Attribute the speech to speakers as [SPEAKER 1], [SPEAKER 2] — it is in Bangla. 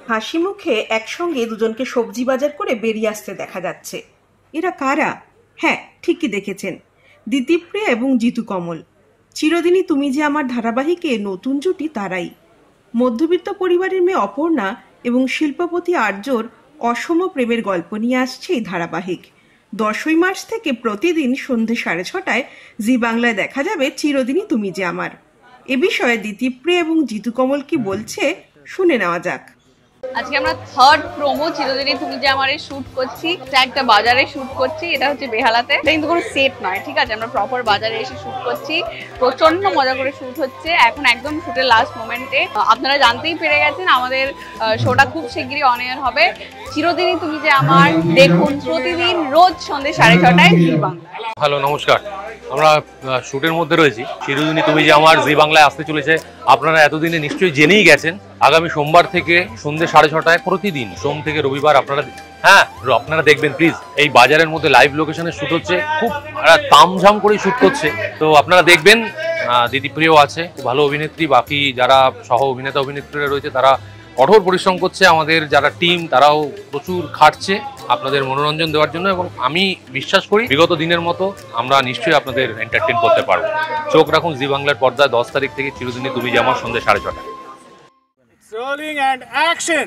[SPEAKER 1] হাসি মুখে একসঙ্গে দুজনকে সবজি বাজার করে বেরিয়ে আসতে দেখা যাচ্ছে। এরা কারা? হ্যাঁ, ঠিকই দেখেছেন, দিতিপ্রিয়া এবং জিতু কমল। চিরদিনই তুমি যে আমার ধারাবাহিকে নতুন জুটি তারাই। মধ্যবিত্ত পরিবারের মেয়ে অপর্ণা এবং শিল্পপতি আর্যর অসম প্রেমের গল্প নিয়ে আসছে এই ধারাবাহিক। 10ই মার্চ থেকে প্রতিদিন সন্ধ্যে 6:30টায় জি বাংলায় দেখা যাবে চিরদিনই তুমি যে আমার। এ বিষয়ে দিতিপ্রিয়া এবং জিতু কমল কি বলছে শুনে নেওয়া যাক।
[SPEAKER 2] আজকে আমরা থার্ড প্রোমো চিরদিনই তুমি যে আমারে শুট করছি। এটা একটা বাজারে শুট করছি, এটা হচ্ছে বেহালাতে। এটা কিন্তু কোনো সেট নয়, ঠিক আছে? আমরা প্রপার বাজারে এসে শুট করছি। প্রচন্ড মজা করে শুট হচ্ছে। এখন একদম শুটের লাস্ট মোমেন্টে। আপনারা জানতেই পেরে গেছেন আমাদের শোটা খুব শিগগিরই অন এয়ার হবে। চিরদিনই তুমি যে আমার দেখুন প্রতিদিন রোজ সন্ধ্যে 6:30টায় জি বাংলায়।
[SPEAKER 3] হ্যালো, নমস্কার। আমরা শুটের মধ্যে রয়েছি। চিরদিনই তুমি যে আমার জি বাংলায় আসতে চলেছে। আপনারা এতদিনে নিশ্চয়ই জেনেই গেছেন। আগামী সোমবার থেকে সন্ধ্যে 6:30টায় প্রতিদিন, সোম থেকে রবিবার আপনারা দেখবেন প্লিজ। এই বাজারের মধ্যে লাইভ লোকেশনে শুট হচ্ছে, খুব তামঝাম করে শুট করছে। তো আপনারা দেখবেন। দিদিপ্রিয়াও আছে, ভালো অভিনেত্রী। বাকি যারা সহ অভিনেতা অভিনেত্রীরা রয়েছে তারা কঠোর পরিশ্রম করছে। আমাদের যারা টিম তারাও প্রচুর খাটছে আপনাদের মনোরঞ্জন দেওয়ার জন্য, এবং আমি বিশ্বাস করি বিগত দিনের মতো আমরা নিশ্চয়ই আপনাদের এন্টারটেইন করতে পারবো। চোখ রাখুন জি বাংলার পর্দায় 10 তারিখ থেকে চিরদিনই তুমি যে আমার সন্ধ্যে 6:30টায়।
[SPEAKER 4] Rolling and action!